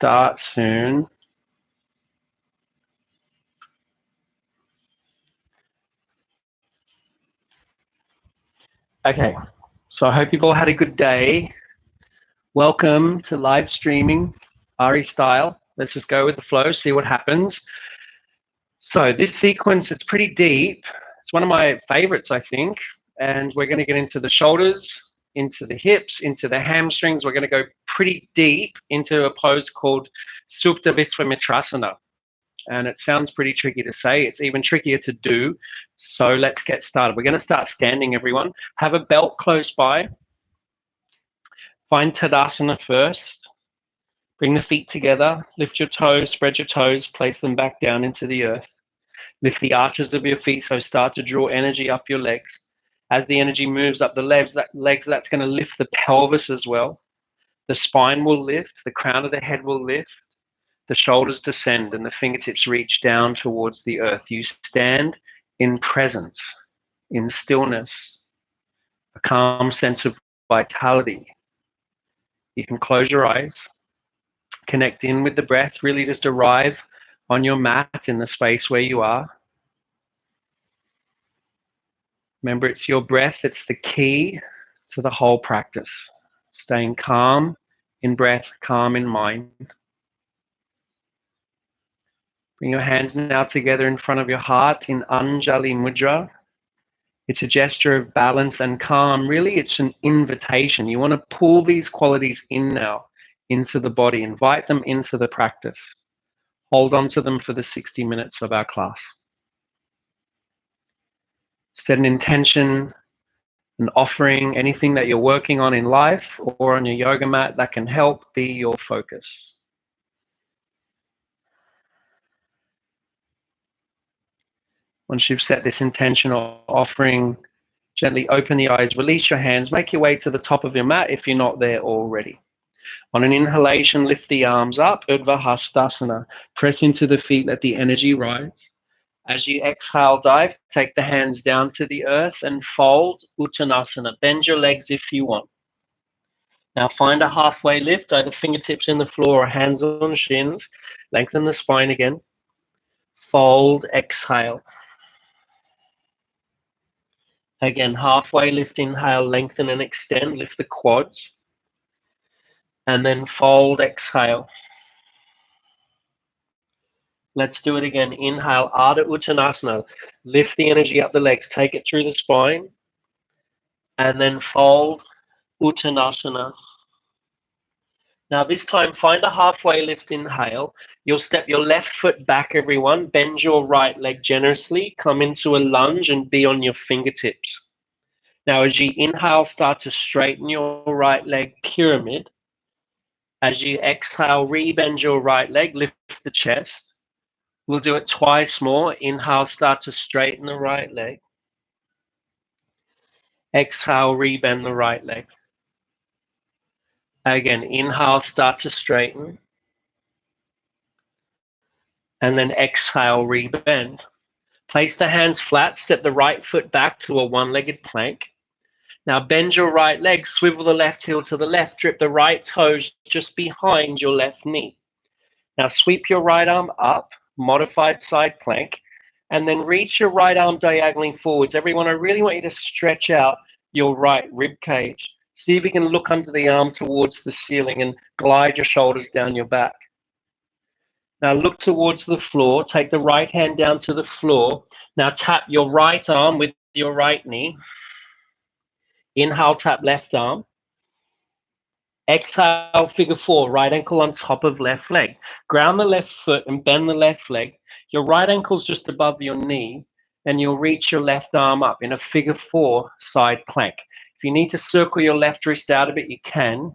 start soon. Okay, so I hope you've all had a good day. Welcome to live streaming, Ari style. Let's just go with the flow, see what happens. So this sequence, it's pretty deep. It's one of my favorites, I think. And we're going to get into the shoulders, into the hips, into the hamstrings. We're going to go pretty deep into a pose called Supta Visvamitra. And it sounds pretty tricky to say. It's even trickier to do. So let's get started. We're going to start standing, everyone. Have a belt close by. Find Tadasana first. Bring the feet together. Lift your toes, spread your toes, place them back down into the earth. Lift the arches of your feet, so start to draw energy up your legs. As the energy moves up the legs, that's going to lift the pelvis as well. The spine will lift, the crown of the head will lift. The shoulders descend and the fingertips reach down towards the earth. You stand in presence, in stillness, a calm sense of vitality. You can close your eyes, connect in with the breath, really just arrive on your mat in the space where you are. Remember, it's your breath that's the key to the whole practice. Staying calm in breath, calm in mind. Bring your hands now together in front of your heart in Anjali Mudra. It's a gesture of balance and calm. Really, it's an invitation. You want to pull these qualities in now into the body. Invite them into the practice. Hold on to them for the 60 minutes of our class. Set an intention, an offering, anything that you're working on in life or on your yoga mat that can help be your focus. Once you've set this intention or offering, gently open the eyes, release your hands, make your way to the top of your mat if you're not there already. On an inhalation, lift the arms up, Urdhva Hastasana. Press into the feet, let the energy rise. As you exhale, dive, take the hands down to the earth and fold, Uttanasana. Bend your legs if you want. Now find a halfway lift, either fingertips in the floor or hands on shins. Lengthen the spine again. Fold, exhale. Again, halfway lift, inhale, lengthen and extend, lift the quads. And then fold, exhale. Let's do it again. Inhale, Ardha Uttanasana. Lift the energy up the legs, take it through the spine. And then fold, Uttanasana. Now this time, find a halfway lift, inhale. You'll step your left foot back, everyone. Bend your right leg generously. Come into a lunge and be on your fingertips. Now as you inhale, start to straighten your right leg, pyramid. As you exhale, rebend your right leg, lift the chest. We'll do it twice more. Inhale, start to straighten the right leg. Exhale, rebend the right leg. Again, inhale, start to straighten. And then exhale, rebend. Place the hands flat, step the right foot back to a one-legged plank. Now bend your right leg, swivel the left heel to the left, drip the right toes just behind your left knee. Now sweep your right arm up, modified side plank, and then reach your right arm diagonally forwards. Everyone, I really want you to stretch out your right rib cage. See if you can look under the arm towards the ceiling and glide your shoulders down your back. Now look towards the floor. Take the right hand down to the floor. Now tap your right arm with your right knee. Inhale, tap left arm. Exhale, figure four, right ankle on top of left leg. Ground the left foot and bend the left leg. Your right ankle's just above your knee, and you'll reach your left arm up in a figure four side plank. If you need to circle your left wrist out a bit, you can.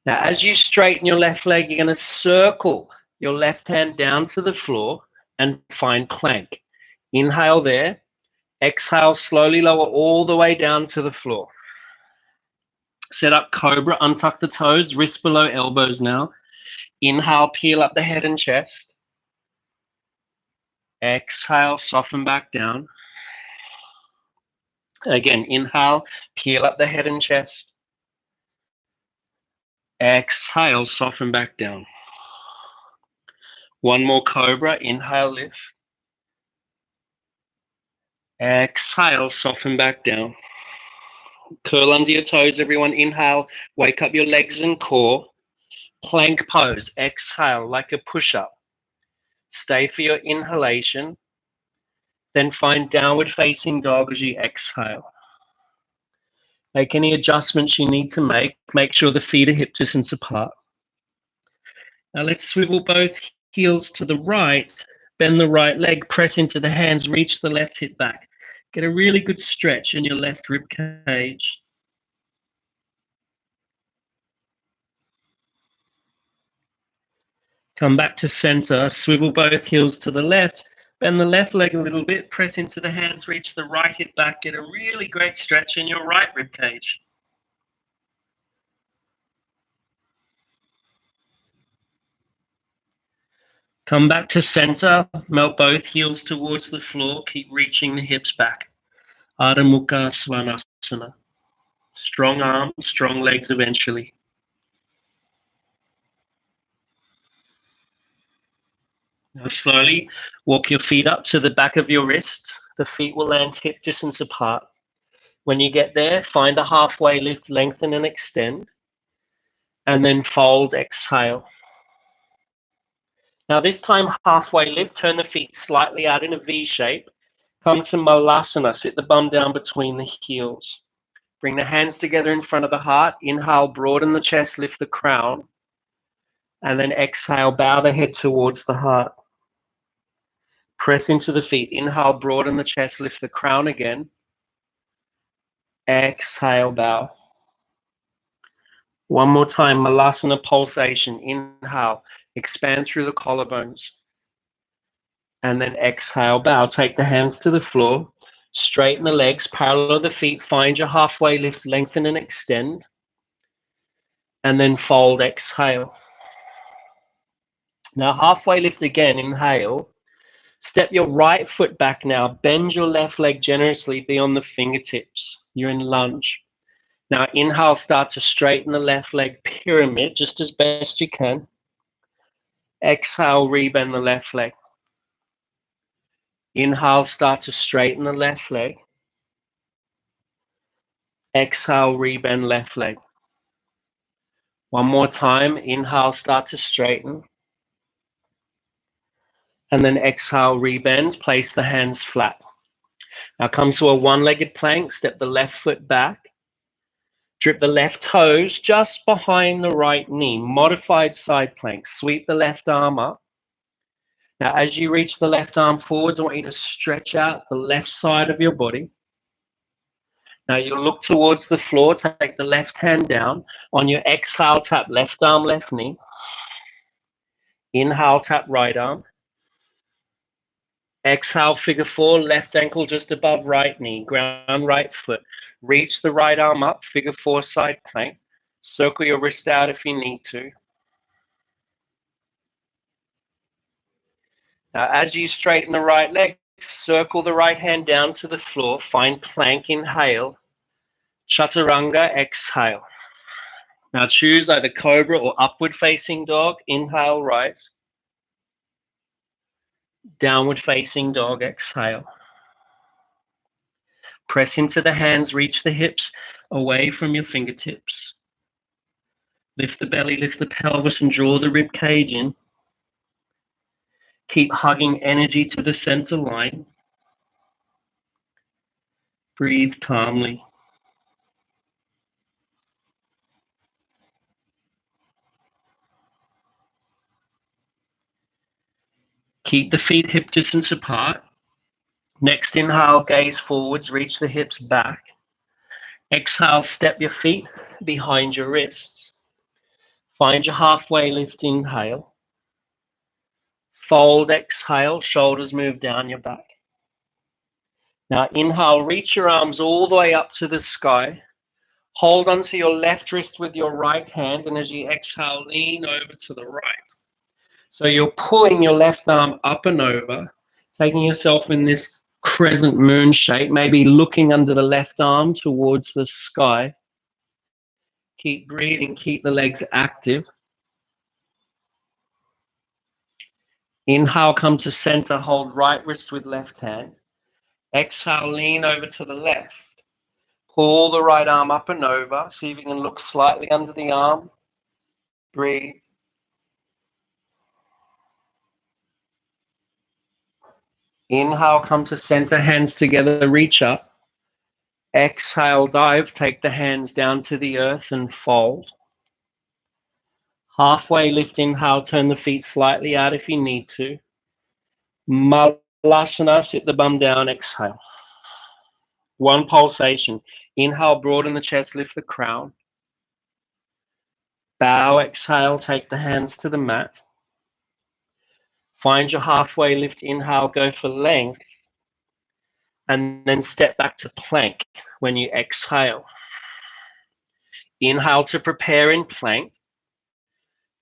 Now, as you straighten your left leg, you're going to circle your left hand down to the floor and find plank. Inhale there. Exhale, slowly lower all the way down to the floor. Set up cobra, untuck the toes, wrists below elbows now. Inhale, peel up the head and chest. Exhale, soften back down. Again, inhale, peel up the head and chest. Exhale, soften back down. One more cobra, inhale, lift. Exhale, soften back down. Curl under your toes, everyone. Inhale, wake up your legs and core. Plank pose, exhale like a push-up. Stay for your inhalation. Then find downward facing dog as you exhale. Make any adjustments you need to make. Make sure the feet are hip distance apart. Now let's swivel both heels to the right. Bend the right leg, press into the hands, reach the left hip back. Get a really good stretch in your left rib cage. Come back to center, swivel both heels to the left, bend the left leg a little bit, press into the hands, reach the right hip back, get a really great stretch in your right rib cage. Come back to center, melt both heels towards the floor, keep reaching the hips back. Ardha Navasana. Strong arms, strong legs eventually. Now slowly walk your feet up to the back of your wrists. The feet will land hip distance apart. When you get there, find a halfway lift, lengthen and extend. And then fold, exhale. Now this time, halfway lift, turn the feet slightly out in a V shape. Come to Malasana, sit the bum down between the heels. Bring the hands together in front of the heart. Inhale, broaden the chest, lift the crown. And then exhale, bow the head towards the heart. Press into the feet. Inhale, broaden the chest, lift the crown again. Exhale, bow. One more time, Malasana pulsation. Inhale, expand through the collarbones. And then exhale, bow. Take the hands to the floor. Straighten the legs, parallel the feet. Find your halfway lift, lengthen and extend. And then fold, exhale. Now halfway lift again, inhale. Step your right foot back now. Bend your left leg generously beyond the fingertips. You're in lunge. Now inhale, start to straighten the left leg, pyramid, just as best you can. Exhale, rebend the left leg. Inhale, start to straighten the left leg. Exhale, rebend left leg. One more time, inhale, start to straighten. And then exhale, rebend, place the hands flat. Now come to a one-legged plank, step the left foot back. Drip the left toes just behind the right knee, modified side plank. Sweep the left arm up. Now as you reach the left arm forwards, I want you to stretch out the left side of your body. Now you'll look towards the floor, take the left hand down. On your exhale, tap left arm, left knee. Inhale, tap right arm. Exhale, figure four, left ankle just above right knee, ground right foot. Reach the right arm up, figure four side plank. Circle your wrist out if you need to. Now as you straighten the right leg, circle the right hand down to the floor, find plank, inhale. Chaturanga, exhale. Now choose either cobra or upward facing dog, inhale, rise. Downward facing dog, exhale. Press into the hands, reach the hips away from your fingertips. Lift the belly, lift the pelvis, and draw the rib cage in. Keep hugging energy to the center line. Breathe calmly. Keep the feet hip distance apart. Next inhale, gaze forwards, reach the hips back. Exhale, step your feet behind your wrists. Find your halfway lift, inhale. Fold, exhale, shoulders move down your back. Now inhale, reach your arms all the way up to the sky. Hold onto your left wrist with your right hand, and as you exhale, lean over to the right. So you're pulling your left arm up and over, taking yourself in this crescent moon shape, maybe looking under the left arm towards the sky. Keep breathing, keep the legs active. Inhale, come to center, hold right wrist with left hand. Exhale, lean over to the left. Pull the right arm up and over. See if you can look slightly under the arm. Breathe. Inhale, come to center, hands together, reach up. Exhale, dive, take the hands down to the earth and fold. Halfway lift, inhale, turn the feet slightly out if you need to. Malasana, sit the bum down, exhale. One pulsation. Inhale, broaden the chest, lift the crown. Bow, exhale, take the hands to the mat. Find your halfway lift, inhale, go for length. And then step back to plank when you exhale. Inhale to prepare in plank.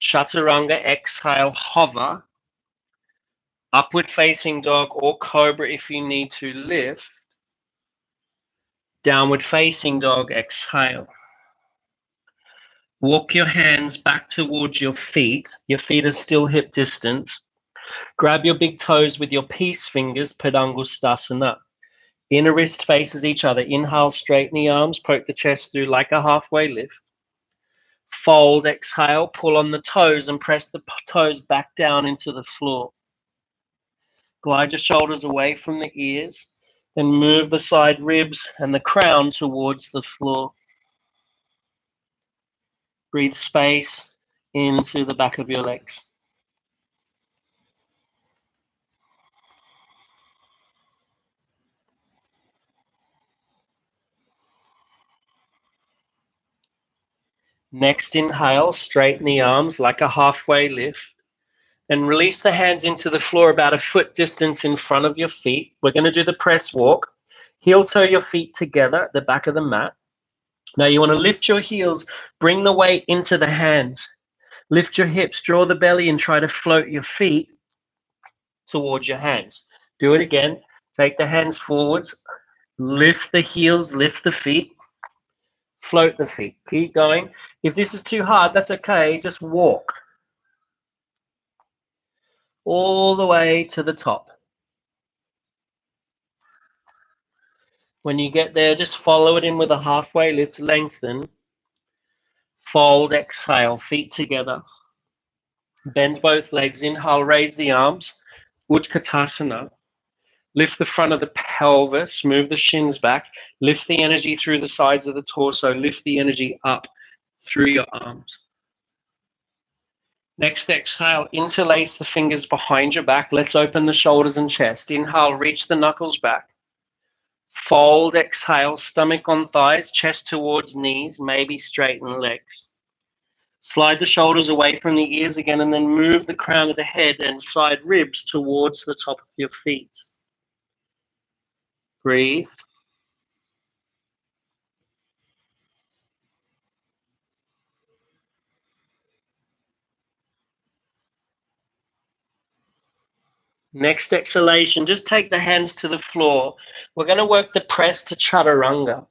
Chaturanga, exhale, hover. Upward facing dog or cobra if you need to lift. Downward facing dog, exhale. Walk your hands back towards your feet. Your feet are still hip distance. Grab your big toes with your peace fingers, Padangusthasana. Inner wrist faces each other. Inhale, straighten the arms, poke the chest through like a halfway lift. Fold, exhale, pull on the toes and press the toes back down into the floor. Glide your shoulders away from the ears, then move the side ribs and the crown towards the floor. Breathe space into the back of your legs. Next inhale, straighten the arms like a halfway lift. And release the hands into the floor about a foot distance in front of your feet. We're going to do the press walk. Heel toe your feet together at the back of the mat. Now you want to lift your heels, bring the weight into the hands. Lift your hips, draw the belly, and try to float your feet towards your hands. Do it again. Take the hands forwards. Lift the heels, lift the feet. Float the feet. Keep going. If this is too hard, that's okay. Just walk all the way to the top. When you get there, just follow it in with a halfway lift, lengthen. Fold, exhale, feet together. Bend both legs. Inhale, raise the arms. Utkatasana. Lift the front of the pelvis, move the shins back. Lift the energy through the sides of the torso. Lift the energy up through your arms. Next, exhale, interlace the fingers behind your back. Let's open the shoulders and chest. Inhale, reach the knuckles back. Fold, exhale, stomach on thighs, chest towards knees, maybe straighten legs. Slide the shoulders away from the ears again and then move the crown of the head and side ribs towards the top of your feet. Breathe. Next exhalation, just take the hands to the floor. We're going to work the press to chaturanga.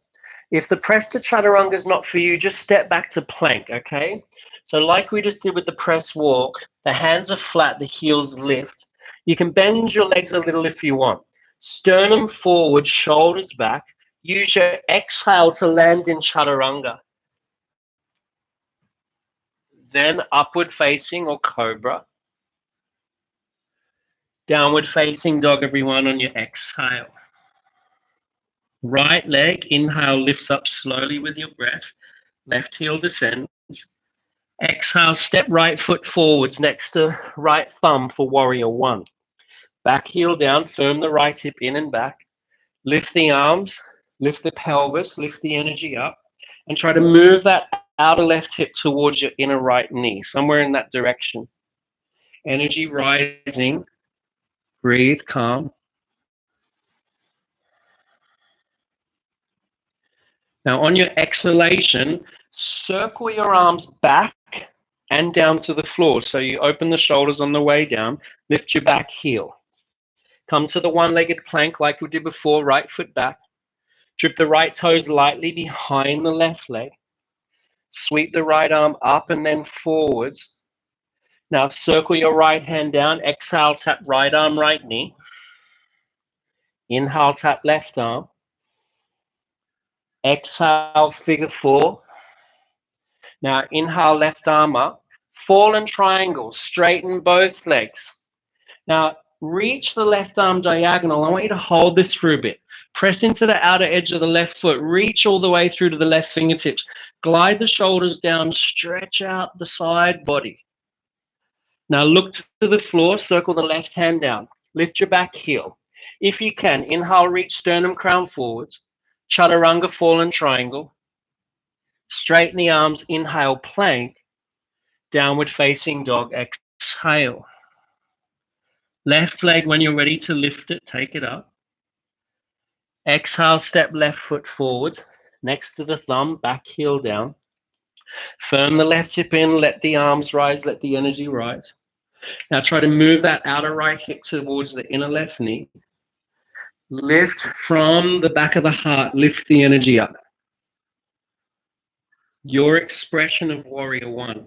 If the press to chaturanga is not for you, just step back to plank, okay? So like we just did with the press walk, the hands are flat, the heels lift. You can bend your legs a little if you want. Sternum forward, shoulders back. Use your exhale to land in chaturanga. Then upward facing or cobra. Downward facing dog, everyone, on your exhale. Right leg, inhale, lifts up slowly with your breath. Left heel descends. Exhale, step right foot forwards next to right thumb for warrior one. Back heel down, firm the right hip in and back. Lift the arms, lift the pelvis, lift the energy up, and try to move that outer left hip towards your inner right knee, somewhere in that direction. Energy rising. Breathe, calm. Now on your exhalation, circle your arms back and down to the floor. So you open the shoulders on the way down, lift your back heel. Come to the one-legged plank like we did before, right foot back. Drip the right toes lightly behind the left leg. Sweep the right arm up and then forwards. Now circle your right hand down. Exhale, tap right arm, right knee. Inhale, tap left arm. Exhale, figure four. Now inhale, left arm up. Fallen triangle, straighten both legs. Now reach the left arm diagonal. I want you to hold this for a bit. Press into the outer edge of the left foot. Reach all the way through to the left fingertips. Glide the shoulders down. Stretch out the side body. Now look to the floor. Circle the left hand down. Lift your back heel. If you can, inhale, reach sternum crown forwards. Chaturanga, fallen triangle. Straighten the arms. Inhale, plank. Downward facing dog. Exhale. Left leg, when you're ready to lift it, take it up. Exhale, step left foot forwards, next to the thumb, back heel down. Firm the left hip in, let the arms rise, let the energy rise. Now try to move that outer right hip towards the inner left knee. Lift from the back of the heart, lift the energy up. Your expression of warrior one.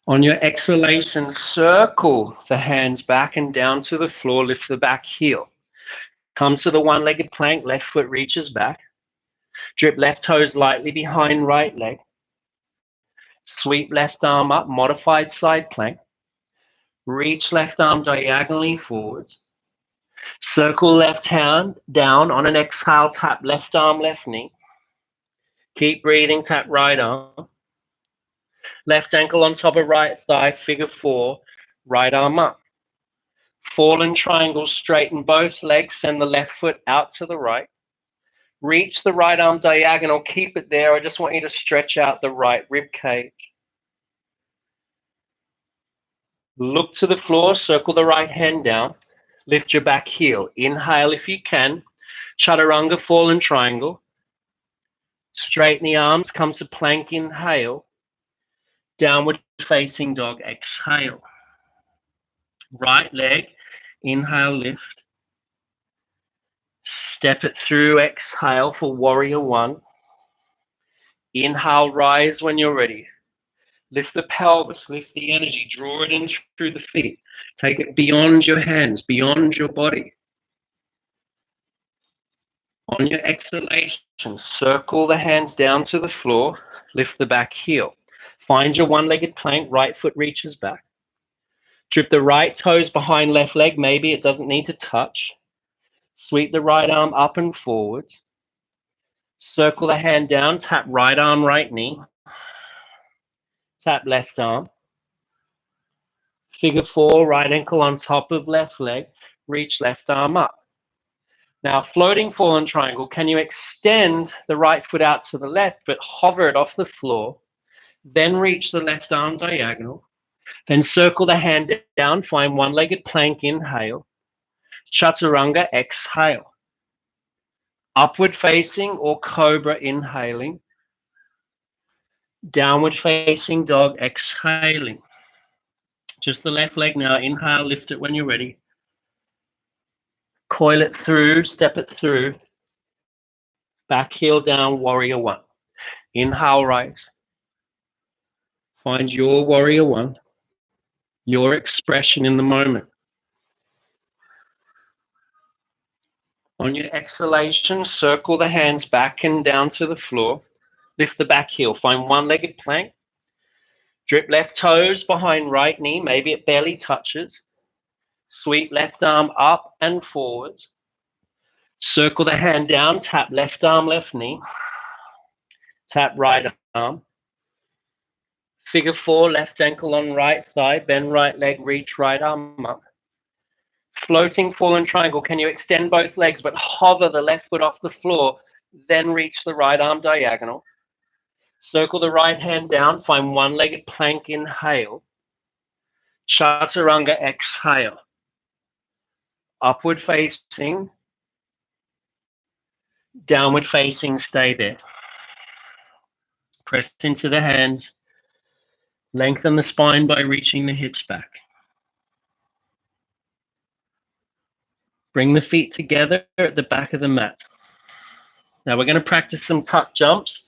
On your exhalation, circle the hands back and down to the floor, lift the back heel. Come to the one-legged plank, left foot reaches back. Drip left toes lightly behind right leg. Sweep left arm up, modified side plank. Reach left arm diagonally forwards. Circle left hand down. On an exhale, tap left arm, left knee. Keep breathing, tap right arm. Left ankle on top of right thigh, figure four. Right arm up. Fallen triangle, straighten both legs, send the left foot out to the right. Reach the right arm diagonal, keep it there. I just want you to stretch out the right rib cage. Look to the floor, circle the right hand down. Lift your back heel. Inhale if you can. Chaturanga, fallen triangle. Straighten the arms, come to plank, inhale. Downward facing dog, exhale. Right leg, inhale, lift. Step it through, exhale for warrior one. Inhale, rise when you're ready. Lift the pelvis, lift the energy, draw it in through the feet. Take it beyond your hands, beyond your body. On your exhalation, circle the hands down to the floor, lift the back heel. Find your one-legged plank, right foot reaches back. Drip the right toes behind left leg, maybe it doesn't need to touch. Sweep the right arm up and forwards. Circle the hand down, tap right arm, right knee. Tap left arm. Figure four, right ankle on top of left leg. Reach left arm up. Now, floating fallen triangle, can you extend the right foot out to the left, but hover it off the floor? Then reach the left arm diagonal. Then circle the hand down, find one-legged plank, inhale. Chaturanga, exhale. Upward facing or cobra, inhaling. Downward facing dog, exhaling. Just the left leg now, inhale, lift it when you're ready. Coil it through, step it through. Back heel down, warrior one. Inhale, rise. Find your warrior one, your expression in the moment. On your exhalation, circle the hands back and down to the floor. Lift the back heel, find one-legged plank. Drip left toes behind right knee, maybe it barely touches. Sweep left arm up and forwards. Circle the hand down, tap left arm, left knee. Tap right arm. Figure four, left ankle on right thigh, bend right leg, reach right arm up. Floating fallen triangle, can you extend both legs but hover the left foot off the floor, then reach the right arm diagonal. Circle the right hand down, find one-legged plank, inhale. Chaturanga, exhale. Upward facing, downward facing, stay there. Press into the hands. Lengthen the spine by reaching the hips back. Bring the feet together at the back of the mat. Now we're going to practice some tuck jumps.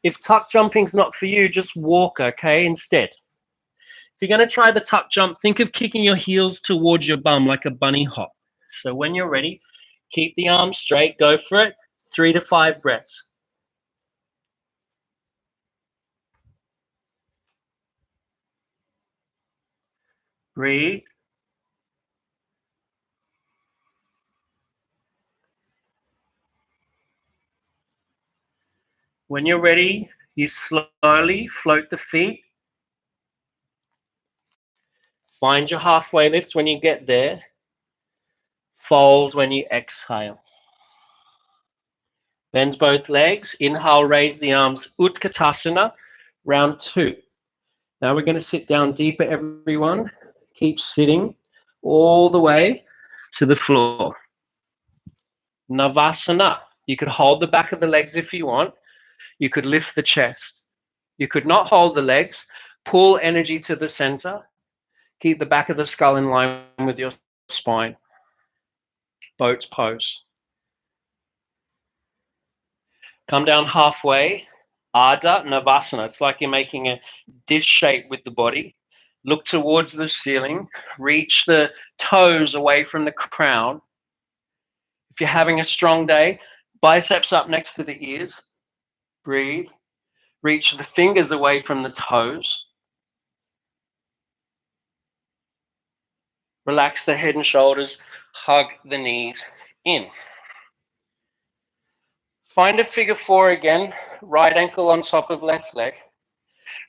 If tuck jumping's not for you, just walk, okay, instead. If you're going to try the tuck jump, think of kicking your heels towards your bum like a bunny hop. So when you're ready, keep the arms straight, go for it, 3 to 5 breaths. Breathe. When you're ready, you slowly float the feet. Find your halfway lift when you get there. Fold when you exhale. Bend both legs. Inhale, raise the arms. Utkatasana Round Two. Now we're going to sit down deeper, everyone. Keep sitting all the way to the floor. Navasana. You could hold the back of the legs if you want. You could lift the chest. You could not hold the legs. Pull energy to the center. Keep the back of the skull in line with your spine. Boat pose. Come down halfway. Ardha Navasana. It's like you're making a dish shape with the body. Look towards the ceiling. Reach the toes away from the crown. If you're having a strong day, biceps up next to the ears. Breathe. Reach the fingers away from the toes. Relax the head and shoulders. Hug the knees in. Find a figure 4 again. Right ankle on top of left leg.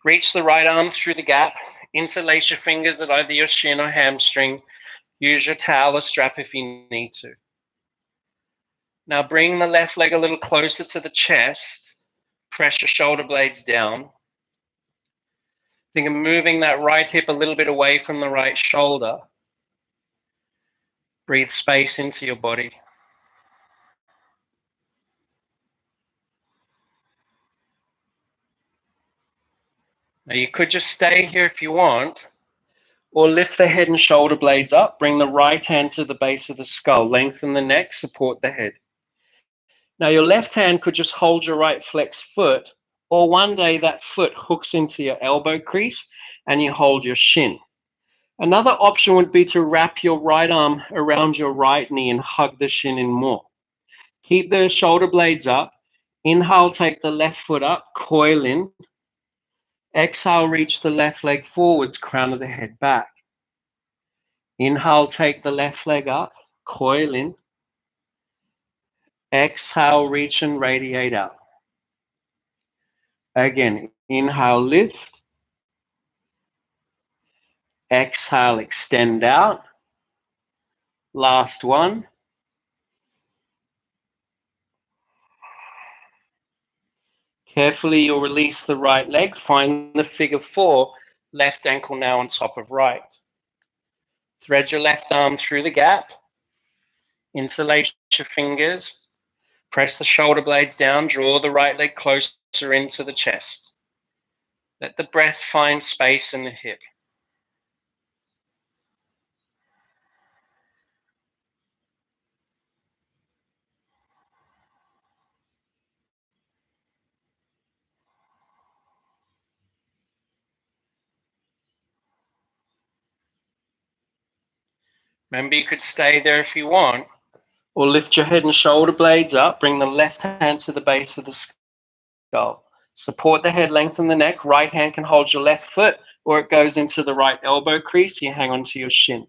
Reach the right arm through the gap. Interlace your fingers at either your shin or hamstring. Use your towel or strap if you need to. Now bring the left leg a little closer to the chest. Press your shoulder blades down. Think of moving that right hip a little bit away from the right shoulder. Breathe space into your body. Now you could just stay here if you want, or lift the head and shoulder blades up. Bring the right hand to the base of the skull. Lengthen the neck, support the head. Now your left hand could just hold your right flex foot, or one day that foot hooks into your elbow crease and you hold your shin. Another option would be to wrap your right arm around your right knee and hug the shin in more. Keep the shoulder blades up. Inhale, take the left foot up, coil in. Exhale, reach the left leg forwards, crown of the head back. Inhale, take the left leg up, coil in. Exhale, reach and radiate out. Again, inhale, lift. Exhale, extend out. Last one. Carefully, you'll release the right leg. Find the figure 4, left ankle now on top of right. Thread your left arm through the gap. Interlace your fingers. Press the shoulder blades down. Draw the right leg closer into the chest. Let the breath find space in the hip. Remember, you could stay there if you want, or lift your head and shoulder blades up. Bring the left hand to the base of the skull. Support the head, lengthen the neck. Right hand can hold your left foot, or it goes into the right elbow crease. You hang onto your shin.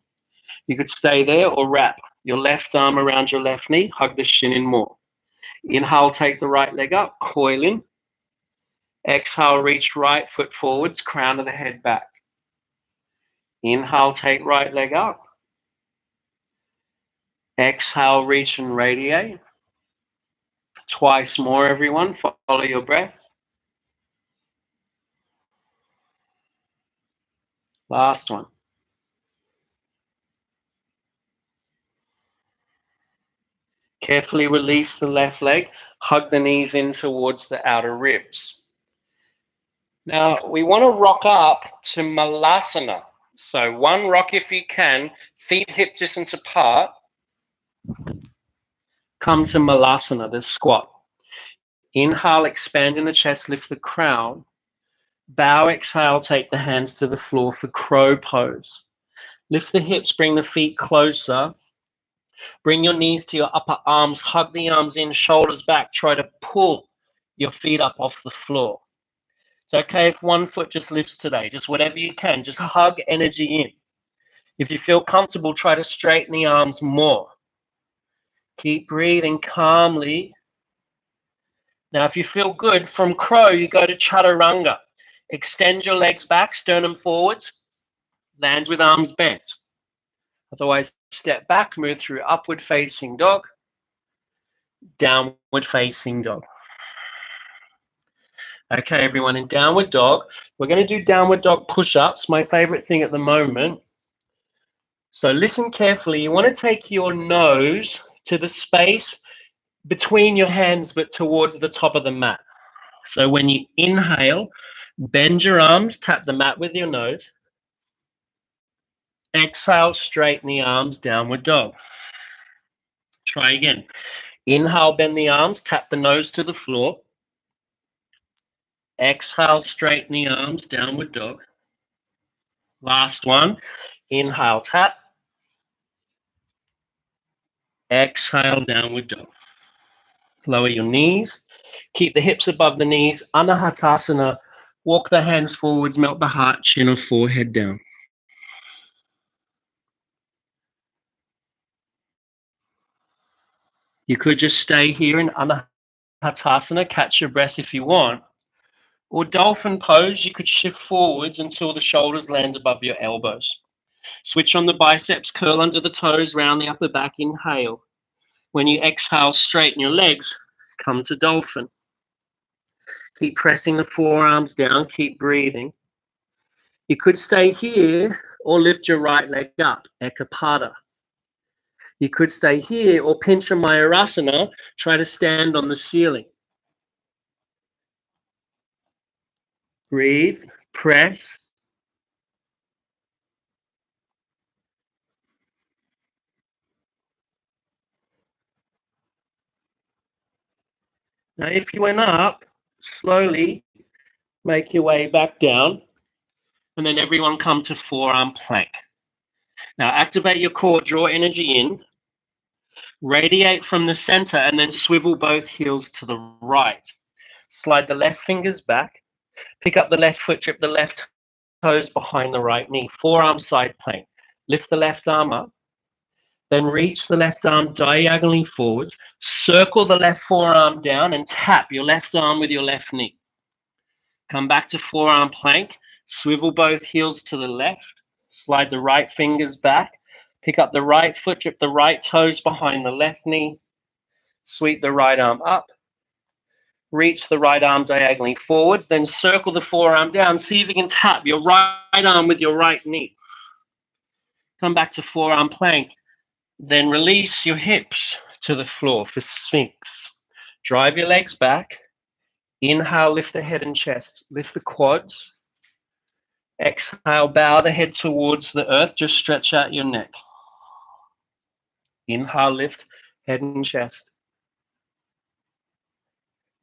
You could stay there or wrap your left arm around your left knee. Hug the shin in more. Inhale, take the right leg up, coil in. Exhale, reach right foot forwards, crown of the head back. Inhale, take right leg up. Exhale, reach and radiate. Twice more, everyone. Follow your breath. Last one. Carefully release the left leg. Hug the knees in towards the outer ribs. Now, we want to rock up to Malasana. So one rock if you can, feet hip distance apart. Come to Malasana, the squat. Inhale, expand in the chest, lift the crown. Bow, exhale, take the hands to the floor for crow pose. Lift the hips, bring the feet closer. Bring your knees to your upper arms, hug the arms in, shoulders back. Try to pull your feet up off the floor. It's okay if one foot just lifts today, just whatever you can. Just hug energy in. If you feel comfortable, try to straighten the arms more. Keep breathing calmly. Now, if you feel good, from crow, you go to chaturanga. Extend your legs back, sternum forwards, land with arms bent. Otherwise, step back, move through upward facing dog, downward facing dog. Okay, everyone, in downward dog, we're going to do downward dog push-ups, my favorite thing at the moment. So listen carefully. You want to take your nose to the space between your hands, but towards the top of the mat. So when you inhale, bend your arms, tap the mat with your nose. Exhale, straighten the arms, downward dog. Try again. Inhale, bend the arms, tap the nose to the floor. Exhale, straighten the arms, downward dog. Last one. Inhale, tap. Exhale, downward dog. Lower your knees. Keep the hips above the knees. Anahatasana. Walk the hands forwards, melt the heart, chin or forehead down. You could just stay here in Anahatasana, catch your breath if you want. Or Dolphin Pose, you could shift forwards until the shoulders land above your elbows. Switch on the biceps, curl under the toes, round the upper back, inhale. When you exhale, straighten your legs, come to Dolphin. Keep pressing the forearms down, keep breathing. You could stay here or lift your right leg up, Ekapada. You could stay here or pinch a Mayurasana, try to stand on the ceiling. Breathe, press. Now, if you went up, slowly make your way back down, and then everyone come to forearm plank. Now, activate your core, draw energy in, radiate from the center, and then swivel both heels to the right. Slide the left fingers back, pick up the left foot, drip the left toes behind the right knee, forearm side plank. Lift the left arm up, then reach the left arm diagonally forwards, circle the left forearm down and tap your left arm with your left knee. Come back to forearm plank, swivel both heels to the left, slide the right fingers back, pick up the right foot, drip the right toes behind the left knee, sweep the right arm up, reach the right arm diagonally forwards, then circle the forearm down, see if you can tap your right arm with your right knee. Come back to forearm plank, then release your hips to the floor for Sphinx. Drive your legs back. Inhale, lift the head and chest. Lift the quads. Exhale, bow the head towards the earth. Just stretch out your neck. Inhale, lift head and chest.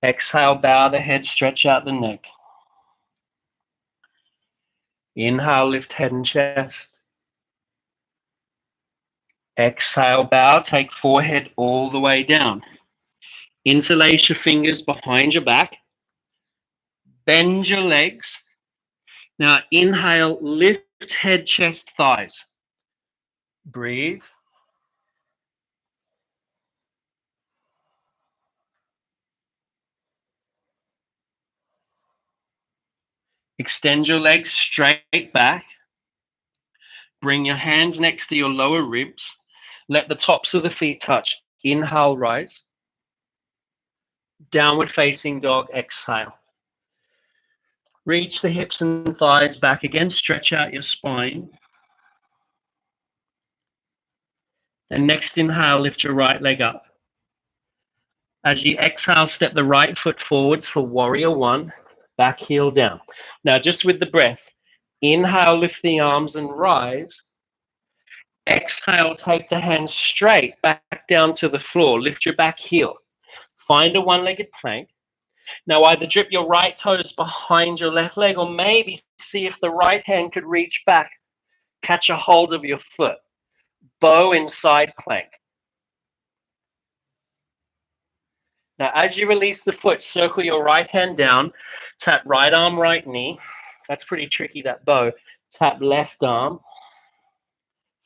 Exhale, bow the head, stretch out the neck. Inhale, lift head and chest. Exhale, bow, take forehead all the way down. Interlace your fingers behind your back. Bend your legs. Now inhale, lift head, chest, thighs. Breathe. Extend your legs straight back. Bring your hands next to your lower ribs. Let the tops of the feet touch. Inhale, rise. Downward facing dog, exhale. Reach the hips and thighs back again. Stretch out your spine. And next inhale, lift your right leg up. As you exhale, step the right foot forwards for warrior one. Back heel down. Now just with the breath, inhale, lift the arms and rise. Exhale, take the hands straight back down to the floor. Lift your back heel. Find a one-legged plank. Now either drip your right toes behind your left leg or maybe see if the right hand could reach back, catch a hold of your foot. Bow in side plank. Now as you release the foot, circle your right hand down, tap right arm, right knee. That's pretty tricky, that bow. Tap left arm.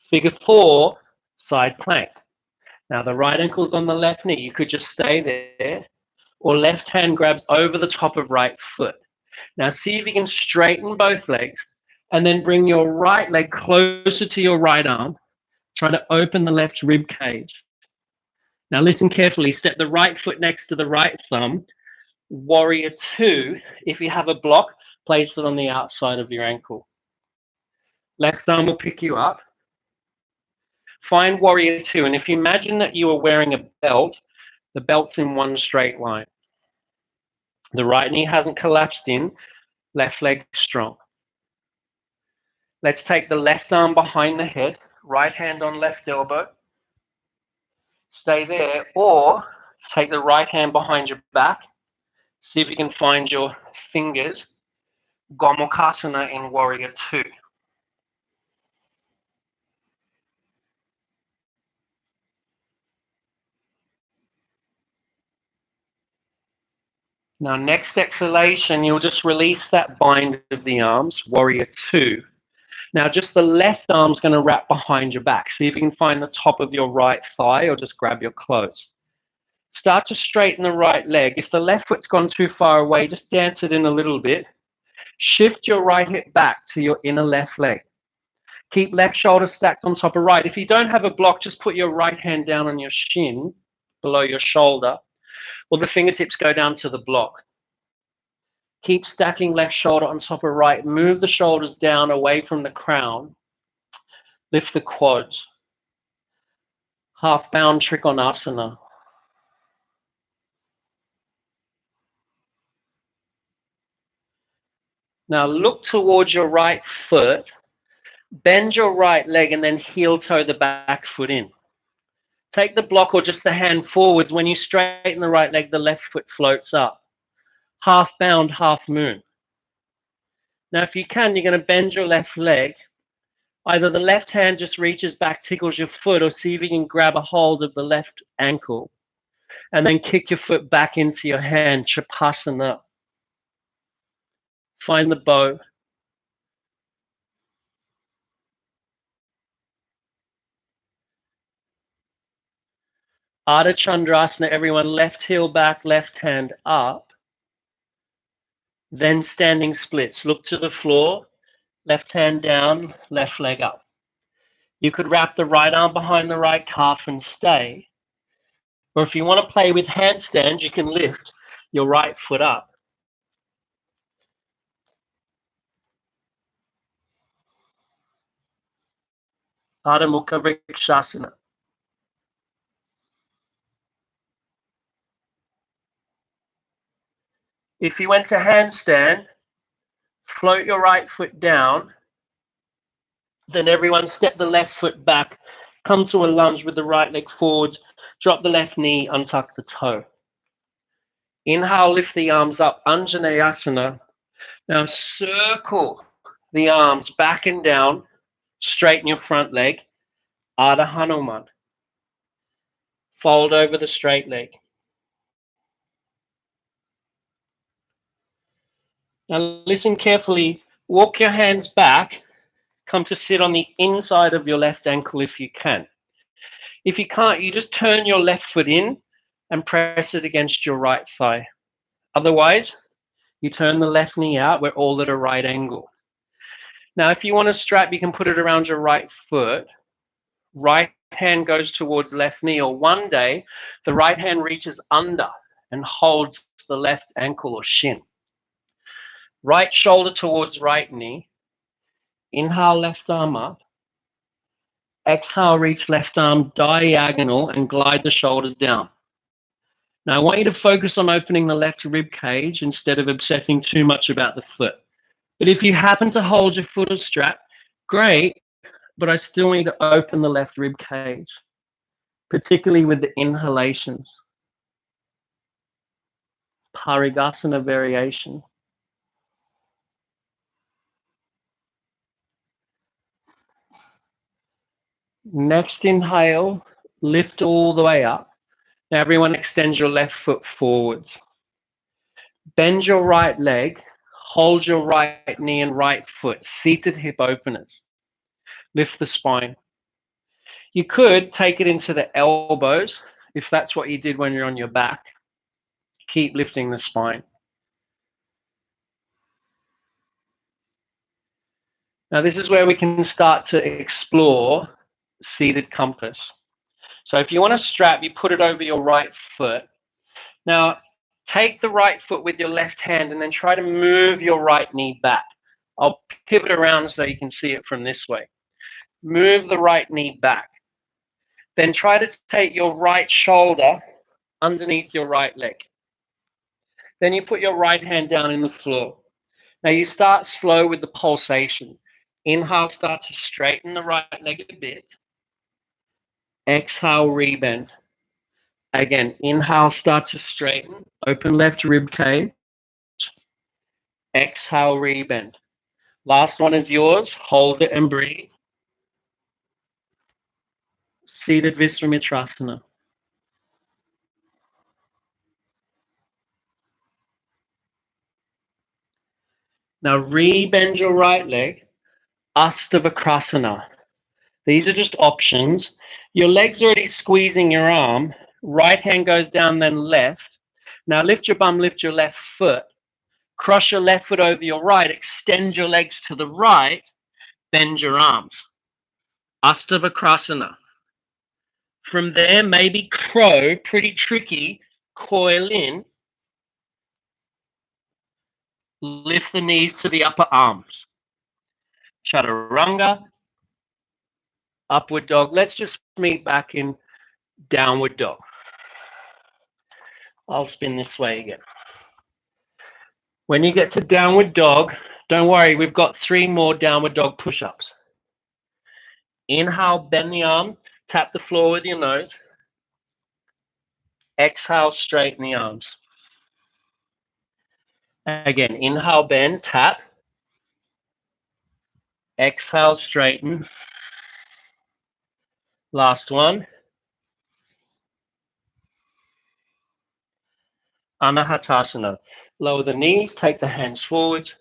Figure 4, side plank. Now the right ankle's on the left knee. You could just stay there, or left hand grabs over the top of right foot. Now see if you can straighten both legs and then bring your right leg closer to your right arm. Try to open the left rib cage. Now listen carefully. Step the right foot next to the right thumb. Warrior 2. If you have a block, place it on the outside of your ankle. Left arm will pick you up. Find Warrior 2, and if you imagine that you are wearing a belt, the belt's in one straight line. The right knee hasn't collapsed in, left leg strong. Let's take the left arm behind the head, right hand on left elbow. Stay there, or take the right hand behind your back. See if you can find your fingers. Gomukhasana in Warrior 2. Now, next exhalation, you'll just release that bind of the arms, Warrior 2. Now, just the left arm's going to wrap behind your back. See if you can find the top of your right thigh or just grab your clothes. Start to straighten the right leg. If the left foot's gone too far away, just dance it in a little bit. Shift your right hip back to your inner left leg. Keep left shoulder stacked on top of right. If you don't have a block, just put your right hand down on your shin, below your shoulder, or the fingertips go down to the block. Keep stacking left shoulder on top of right. Move the shoulders down away from the crown. Lift the quads. Half bound Trikonasana. Now look towards your right foot. Bend your right leg and then heel toe the back foot in. Take the block or just the hand forwards. When you straighten the right leg, the left foot floats up. Half bound, half moon. Now, if you can, you're going to bend your left leg. Either the left hand just reaches back, tickles your foot, or see if you can grab a hold of the left ankle and then kick your foot back into your hand, Chapasana. Find the bow. Ardha Chandrasana, everyone, left heel back, left hand up. Then standing splits. Look to the floor, left hand down, left leg up. You could wrap the right arm behind the right calf and stay. Or if you want to play with handstands, you can lift your right foot up. Ardha Mukha Vrikshasana. If you went to handstand, float your right foot down. Then everyone step the left foot back. Come to a lunge with the right leg forwards. Drop the left knee, untuck the toe. Inhale, lift the arms up, Anjaneyasana. Now circle the arms back and down. Straighten your front leg, Ardha Hanuman. Fold over the straight leg. Now listen carefully. Walk your hands back. Come to sit on the inside of your left ankle if you can. If you can't, you just turn your left foot in and press it against your right thigh. Otherwise, you turn the left knee out. We're all at a right angle. Now, if you want to strap, you can put it around your right foot. Right hand goes towards left knee, or one day, the right hand reaches under and holds the left ankle or shin. Right shoulder towards right knee. Inhale, left arm up. Exhale, reach left arm diagonal and glide the shoulders down. Now, I want you to focus on opening the left rib cage instead of obsessing too much about the foot. But if you happen to hold your foot or strap, great. but I still need to open the left rib cage, particularly with the inhalations. Parigasana variation. Next inhale, lift all the way up. Now everyone extend your left foot forwards. Bend your right leg, hold your right knee and right foot, seated hip openers. Lift the spine. You could take it into the elbows if that's what you did when you're on your back. Keep lifting the spine. Now this is where we can start to explore seated compass. So if you want a strap, you put it over your right foot. Now take the right foot with your left hand and then try to move your right knee back. I'll pivot around so you can see it from this way. Move the right knee back. Then try to take your right shoulder underneath your right leg. Then you put your right hand down in the floor. Now you start slow with the pulsation. Inhale, start to straighten the right leg a bit. Exhale, rebend. Again, inhale, start to straighten. Open left rib cage. Exhale, rebend. Last one is yours. Hold it and breathe. Seated Visramitra. Now rebend your right leg. Astavakrasana. These are just options. Your leg's already squeezing your arm. Right hand goes down, then left. Now lift your bum, lift your left foot. Cross your left foot over your right. Extend your legs to the right. Bend your arms. Astavakrasana. From there, maybe crow, pretty tricky. Coil in. Lift the knees to the upper arms. Chaturanga. Upward dog. Let's just meet back in downward dog. I'll spin this way again. When you get to downward dog, don't worry, we've got 3 more downward dog push-ups. Inhale, bend the arm, tap the floor with your nose. Exhale, straighten the arms. Again, inhale, bend, tap. Exhale, straighten. Last one. Anahatasana. Lower the knees, take the hands forwards.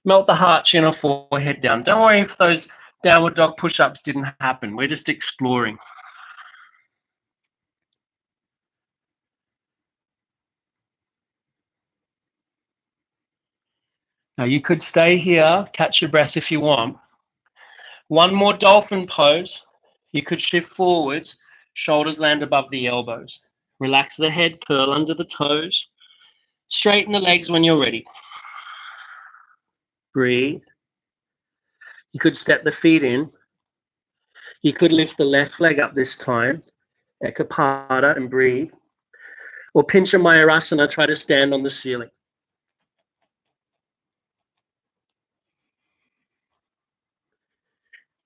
Melt the heart, chin or forehead down. Don't worry if those downward dog push-ups didn't happen. We're just exploring. Now you could stay here, catch your breath if you want. One more dolphin pose. You could shift forwards, shoulders land above the elbows. Relax the head, curl under the toes. Straighten the legs when you're ready. Breathe. You could step the feet in. You could lift the left leg up this time. Ekapada and breathe. Or Pincha Mayurasana, try to stand on the ceiling.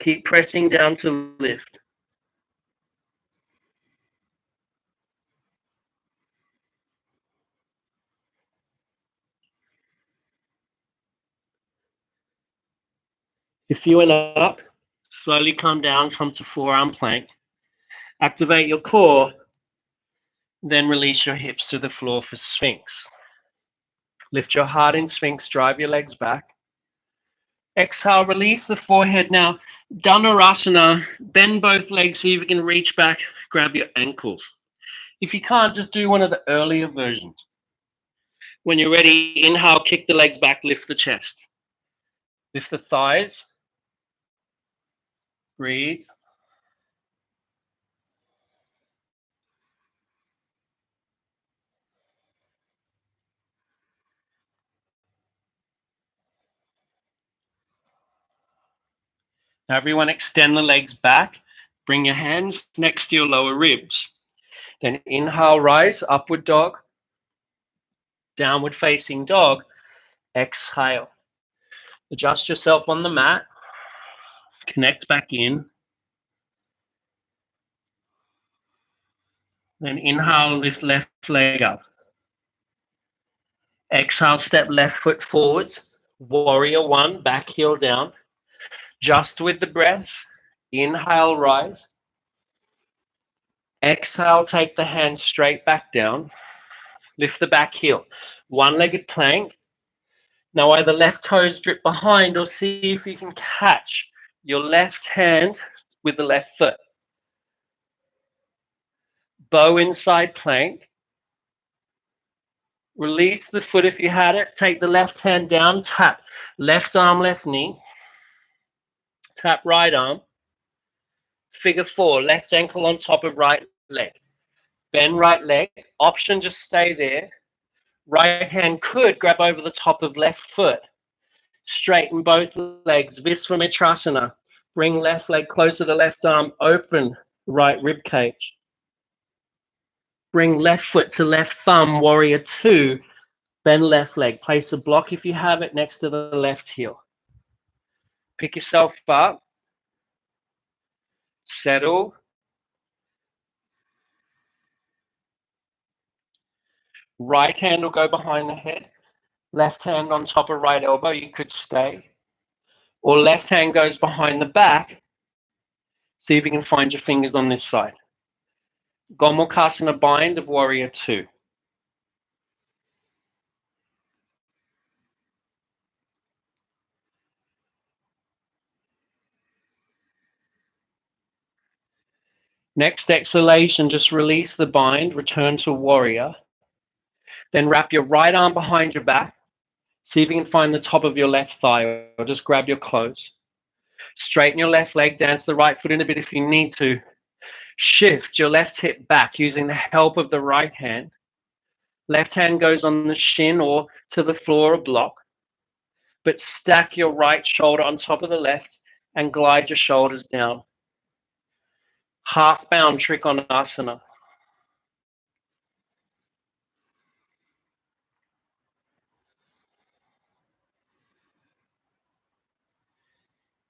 Keep pressing down to lift. If you went up, slowly come down, come to forearm plank. Activate your core, then release your hips to the floor for Sphinx. Lift your heart in Sphinx, drive your legs back. Exhale, release the forehead. Now, Dhanurasana, bend both legs so you can reach back, grab your ankles. If you can't, just do one of the earlier versions. When you're ready, inhale, kick the legs back, lift the chest. Lift the thighs. Breathe. Now everyone extend the legs back. Bring your hands next to your lower ribs. Then inhale, rise, upward dog. Downward facing dog. Exhale. Adjust yourself on the mat. Connect back in. Then inhale, lift left leg up. Exhale, step left foot forwards. Warrior one, back heel down. Just with the breath. Inhale, rise. Exhale, take the hands straight back down. Lift the back heel. One-legged plank. Now either left toes drip behind or see if you can catch your left hand with the left foot. Bow inside plank. Release the foot if you had it. Take the left hand down, tap left arm, left knee. Tap right arm. Figure four, left ankle on top of right leg. Bend right leg. Option, just stay there. Right hand could grab over the top of left foot. Straighten both legs. Visvamitra. Bring left leg closer to left arm. Open right rib cage. Bring left foot to left thumb. Warrior two. Bend left leg. Place a block if you have it next to the left heel. Pick yourself up. Settle. Right hand will go behind the head. Left hand on top of right elbow. You could stay. Or left hand goes behind the back. See if you can find your fingers on this side. Gomukhasana bind of warrior two. Next exhalation, just release the bind, return to warrior. Then wrap your right arm behind your back. See if you can find the top of your left thigh or just grab your clothes. Straighten your left leg, dance the right foot in a bit if you need to. Shift your left hip back using the help of the right hand. Left hand goes on the shin or to the floor or block. But stack your right shoulder on top of the left and glide your shoulders down. Half bound Trikonasana.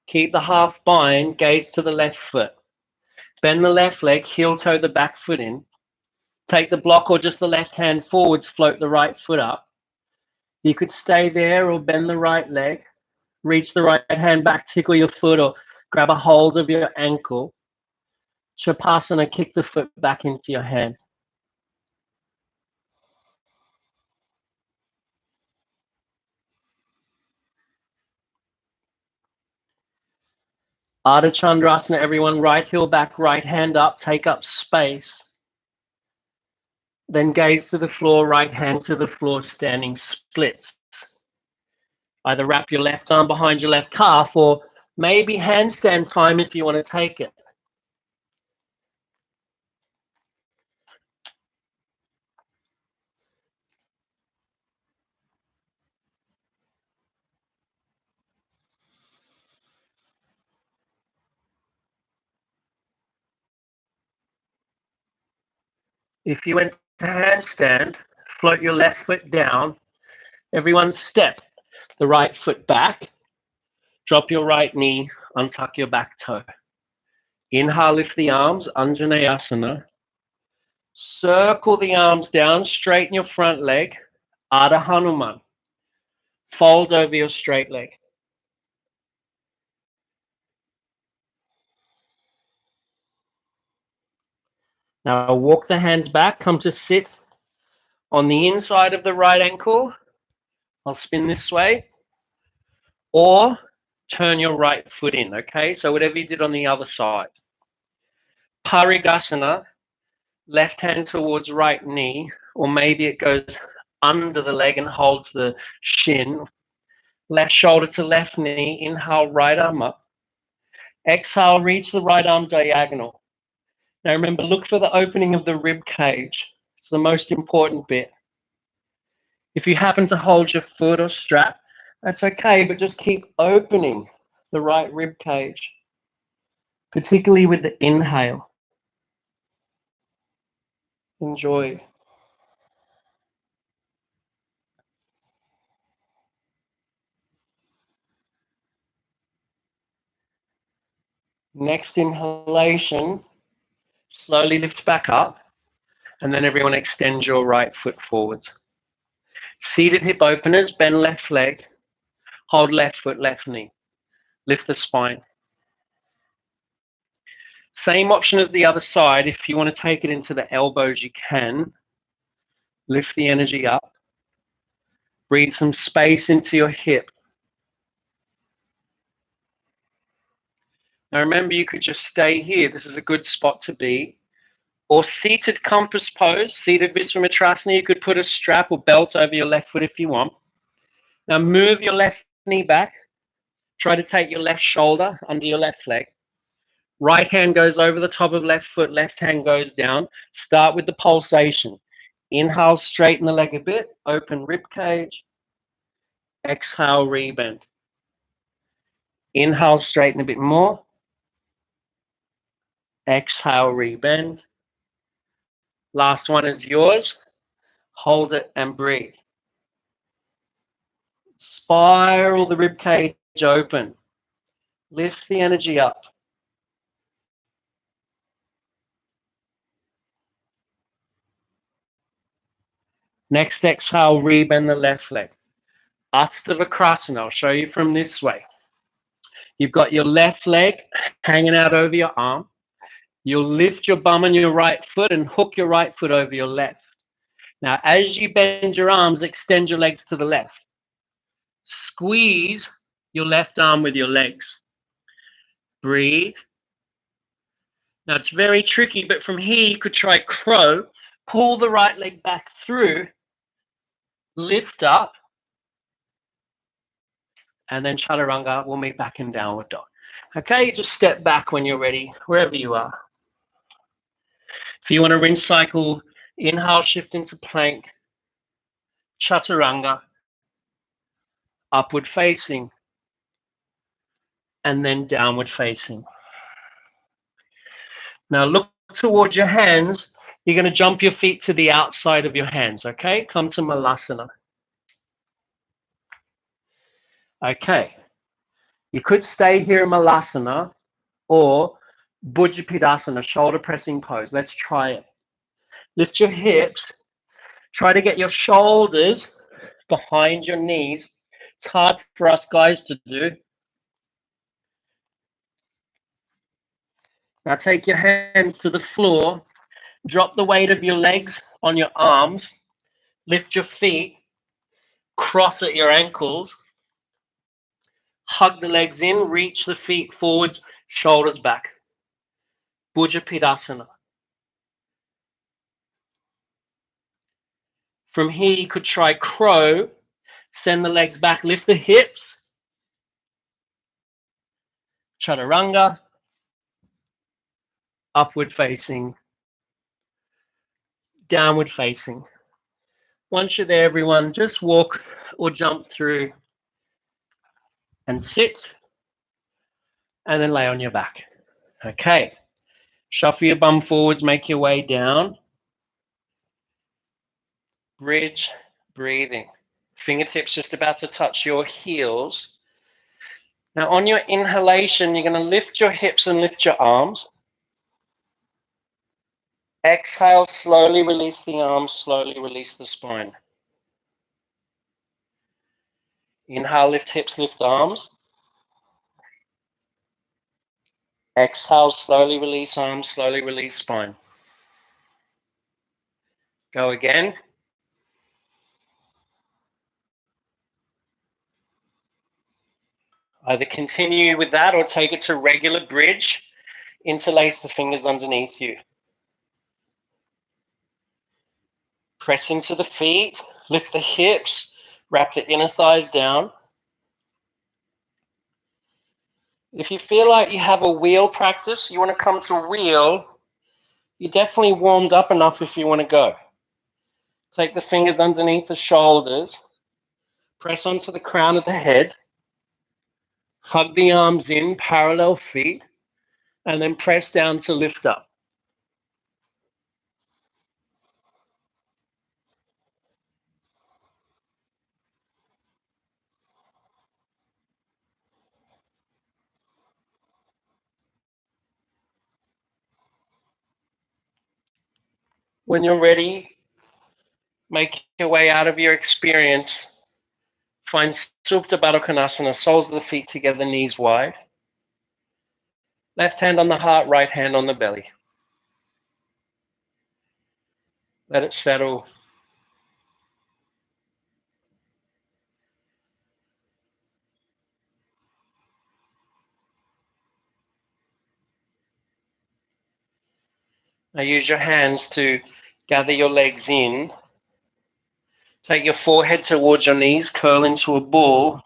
Keep the half bind, gaze to the left foot. Bend the left leg, heel toe the back foot in. Take the block or just the left hand forwards, float the right foot up. You could stay there or bend the right leg. Reach the right hand back, tickle your foot or grab a hold of your ankle. Chapasana, kick the foot back into your hand. Ardha Chandrasana, everyone, right heel back, right hand up, take up space. Then gaze to the floor, right hand to the floor, standing splits. Either wrap your left arm behind your left calf or maybe handstand time if you want to take it. If you went to handstand, float your left foot down. Everyone step the right foot back. Drop your right knee, untuck your back toe. Inhale, lift the arms, Anjaneyasana. Circle the arms down, straighten your front leg, Ardha Hanuman. Fold over your straight leg. Now walk the hands back, come to sit on the inside of the right ankle. I'll spin this way. Or turn your right foot in, okay? So whatever you did on the other side. Parigasana, left hand towards right knee, or maybe it goes under the leg and holds the shin. Left shoulder to left knee, inhale, right arm up. Exhale, reach the right arm diagonal. Now remember, look for the opening of the rib cage. It's the most important bit. If you happen to hold your foot or strap, that's okay, but just keep opening the right rib cage, particularly with the inhale. Enjoy. Next inhalation, slowly lift back up, and then everyone extend your right foot forwards. Seated hip openers, bend left leg, hold left foot, left knee. Lift the spine. Same option as the other side. If you want to take it into the elbows, you can. Lift the energy up. Breathe some space into your hip. Now remember, you could just stay here. This is a good spot to be. Or seated compass pose, seated Visvamitra. You could put a strap or belt over your left foot if you want. Now move your left knee back. Try to take your left shoulder under your left leg. Right hand goes over the top of left foot, left hand goes down. Start with the pulsation. Inhale, straighten the leg a bit, open rib cage. Exhale, rebend. Inhale, straighten a bit more. Exhale, rebend. Last one is yours. Hold it and breathe. Spiral the rib cage open. Lift the energy up. Next exhale, rebend the left leg. Astavakrasana, I'll show you from this way. You've got your left leg hanging out over your arm. You'll lift your bum on your right foot and hook your right foot over your left. Now, as you bend your arms, extend your legs to the left. Squeeze your left arm with your legs. Breathe. Now, it's very tricky, but from here, you could try crow. Pull the right leg back through. Lift up. And then chaturanga, we'll meet back in downward dog. Okay, just step back when you're ready, wherever you are. If you want to rinse cycle, inhale, shift into plank, chaturanga, upward facing, and then downward facing. Now look towards your hands. You're going to jump your feet to the outside of your hands, okay? Come to Malasana. Okay. You could stay here in Malasana or Bujapidasana, shoulder pressing pose. Let's try it. Lift your hips. Try to get your shoulders behind your knees. It's hard for us guys to do. Now take your hands to the floor. Drop the weight of your legs on your arms. Lift your feet. Cross at your ankles. Hug the legs in. Reach the feet forwards, shoulders back. Bujapidasana. From here, you could try crow. Send the legs back. Lift the hips. Chaturanga. Upward facing. Downward facing. Once you're there, everyone, just walk or jump through and sit, and then lay on your back. Okay. Shuffle your bum forwards, make your way down. Bridge, breathing. Fingertips just about to touch your heels. Now on your inhalation, you're going to lift your hips and lift your arms. Exhale, slowly release the arms, slowly release the spine. Inhale, lift hips, lift arms. Exhale, slowly release arms, slowly release spine. Go again. Either continue with that or take it to regular bridge. Interlace the fingers underneath you. Press into the feet, lift the hips, wrap the inner thighs down. If you feel like you have a wheel practice, you want to come to wheel, you're definitely warmed up enough if you want to go. Take the fingers underneath the shoulders, press onto the crown of the head, hug the arms in, parallel feet, and then press down to lift up. When you're ready, make your way out of your experience. Find Supta Baddha Konasana, soles of the feet together, knees wide. Left hand on the heart, right hand on the belly. Let it settle. Now use your hands to gather your legs in. Take your forehead towards your knees, curl into a ball.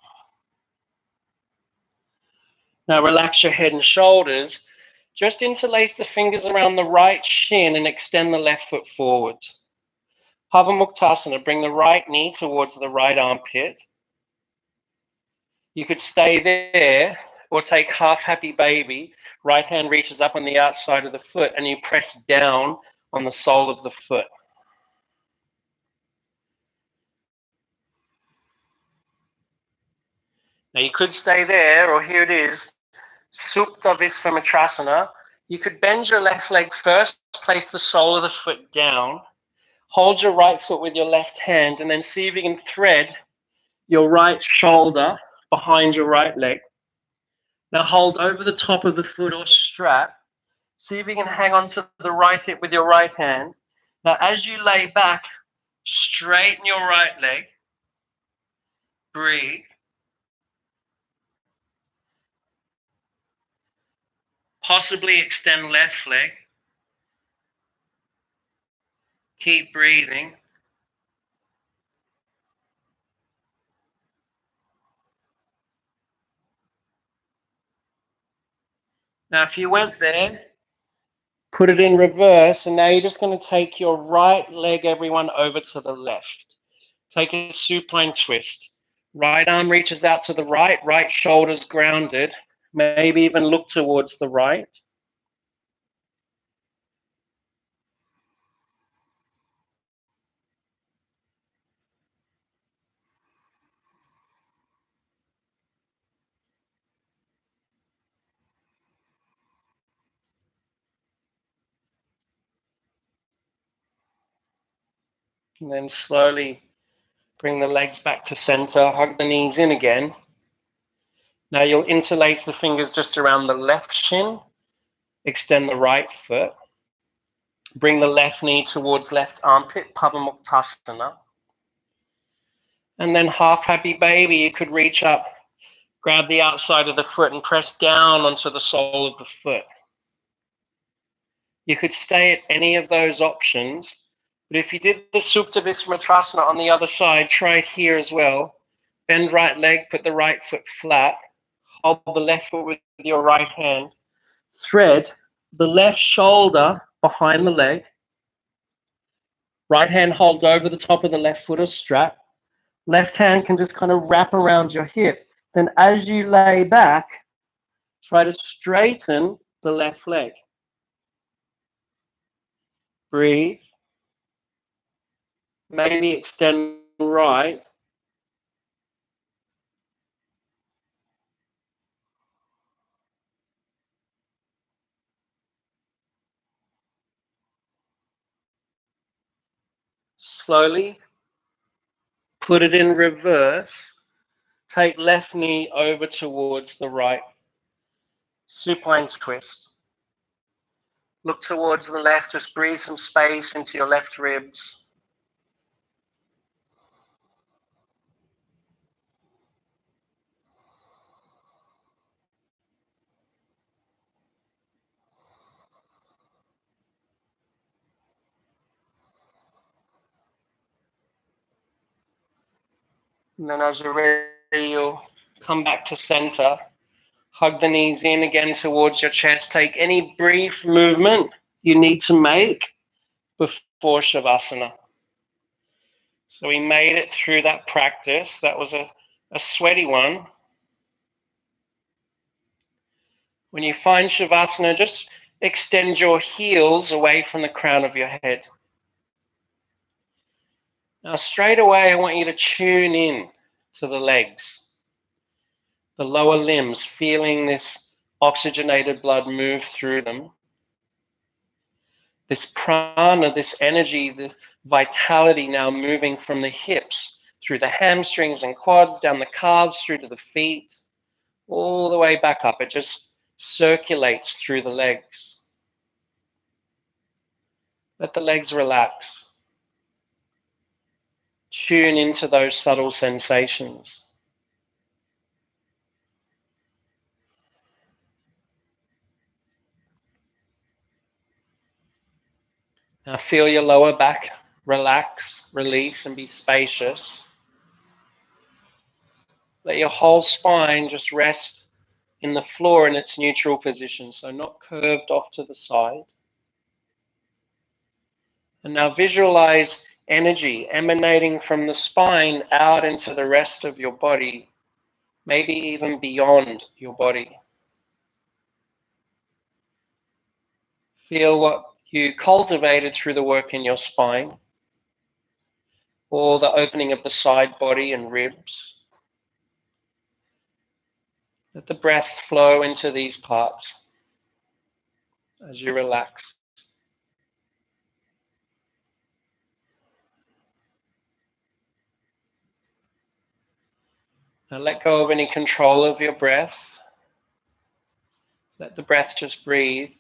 Now relax your head and shoulders. Just interlace the fingers around the right shin and extend the left foot forwards. Utkatasana, bring the right knee towards the right armpit. You could stay there or take half happy baby. Right hand reaches up on the outside of the foot and you press down on the sole of the foot. Now you could stay there, or here it is, Supta Visvamittrasana. You could bend your left leg first, place the sole of the foot down, hold your right foot with your left hand, and then see if you can thread your right shoulder behind your right leg. Now hold over the top of the foot or strap. See if you can hang on to the right hip with your right hand. Now as you lay back, straighten your right leg. Breathe. Possibly extend left leg. Keep breathing. Now if you went there, put it in reverse, and now you're just going to take your right leg, everyone, over to the left. Take a supine twist. Right arm reaches out to the right, right shoulder's grounded. Maybe even look towards the right. And then slowly bring the legs back to center, hug the knees in again. Now you'll interlace the fingers just around the left shin, extend the right foot, bring the left knee towards left armpit, Padamuktasana. And then half happy baby, you could reach up, grab the outside of the foot and press down onto the sole of the foot. You could stay at any of those options, but if you did the Supta Visvamittrasana on the other side, try it here as well. Bend right leg, put the right foot flat, hold the left foot with your right hand, thread the left shoulder behind the leg, right hand holds over the top of the left foot or strap, left hand can just kind of wrap around your hip. Then as you lay back, try to straighten the left leg. Breathe. Maybe extend right. Slowly put it in reverse. Take left knee over towards the right. Supine twist. Look towards the left. Just breathe some space into your left ribs. And then as you're ready, you'll come back to center. Hug the knees in again towards your chest. Take any brief movement you need to make before Shavasana. So we made it through that practice. That was a sweaty one. When you find Shavasana, just extend your heels away from the crown of your head. Now straight away, I want you to tune in to the legs, the lower limbs, feeling this oxygenated blood move through them. This prana, this energy, the vitality now moving from the hips through the hamstrings and quads, down the calves, through to the feet, all the way back up. It just circulates through the legs. Let the legs relax. Tune into those subtle sensations. Now feel your lower back relax, release, and be spacious. Let your whole spine just rest in the floor in its neutral position, so not curved off to the side. And now visualize energy emanating from the spine out into the rest of your body, maybe even beyond your body. Feel what you cultivated through the work in your spine, or the opening of the side body and ribs. Let the breath flow into these parts as you relax. Now let go of any control of your breath. Let the breath just breathe.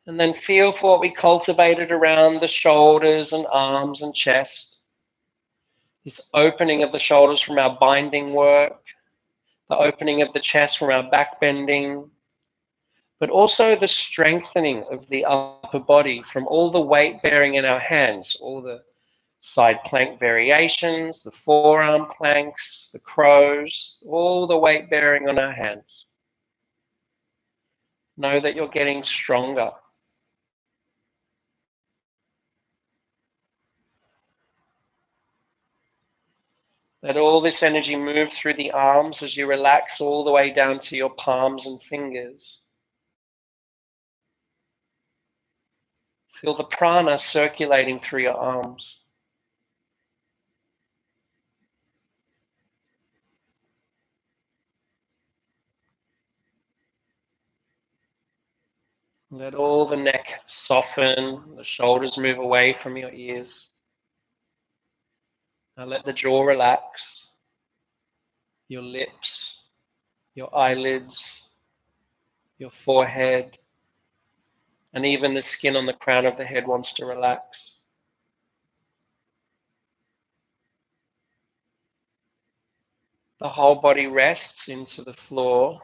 And then feel for what we cultivated around the shoulders and arms and chest. This opening of the shoulders from our binding work, the opening of the chest from our back bending, but also the strengthening of the upper body from all the weight bearing in our hands, all the side plank variations, the forearm planks, the crows, all the weight bearing on our hands. Know that you're getting stronger. Let all this energy move through the arms as you relax all the way down to your palms and fingers. Feel the prana circulating through your arms. Let all the neck soften, the shoulders move away from your ears. Now let the jaw relax, your lips, your eyelids, your forehead, and even the skin on the crown of the head wants to relax. The whole body rests into the floor.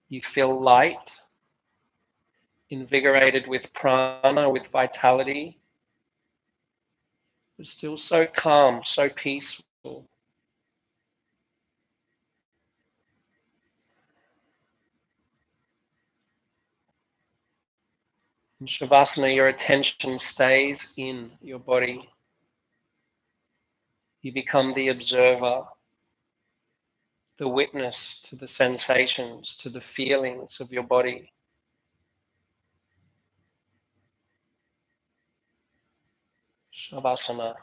You feel light, invigorated with prana, with vitality, but still so calm, so peaceful. In Shavasana, your attention stays in your body. You become the observer, the witness to the sensations, to the feelings of your body. Shavasana.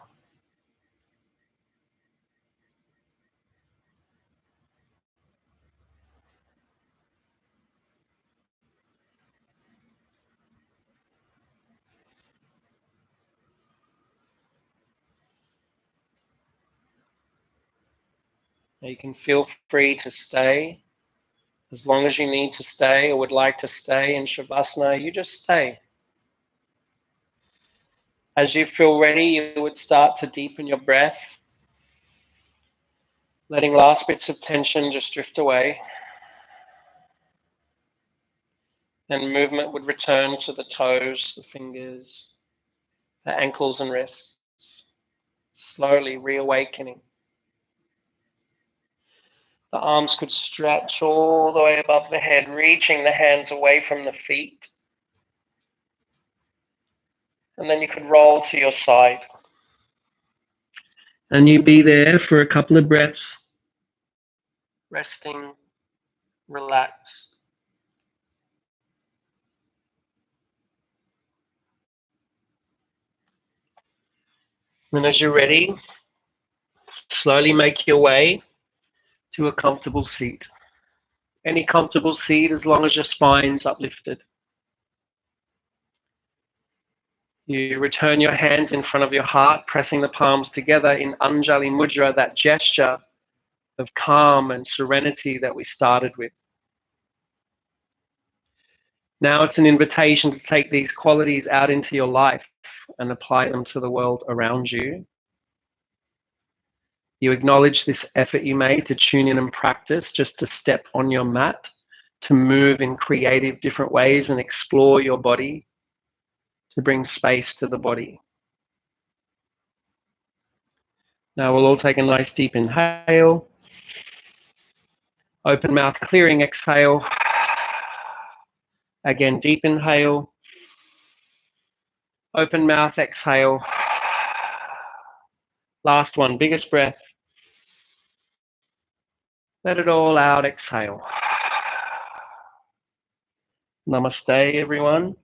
Now you can feel free to stay. As long as you need to stay or would like to stay in Shavasana, you just stay. As you feel ready, you would start to deepen your breath, letting last bits of tension just drift away. Then movement would return to the toes, the fingers, the ankles and wrists, slowly reawakening. The arms could stretch all the way above the head, reaching the hands away from the feet. And then you could roll to your side. And you be there for a couple of breaths, resting, relaxed. And as you're ready, slowly make your way to a comfortable seat. Any comfortable seat as long as your spine's uplifted. You return your hands in front of your heart, pressing the palms together in Anjali Mudra, that gesture of calm and serenity that we started with. Now it's an invitation to take these qualities out into your life and apply them to the world around you. You acknowledge this effort you made to tune in and practice, just to step on your mat, to move in creative different ways and explore your body, to bring space to the body. Now we'll all take a nice deep inhale. Open mouth clearing exhale. Again, deep inhale. Open mouth exhale. Last one, biggest breath. Let it all out, exhale. Namaste, everyone.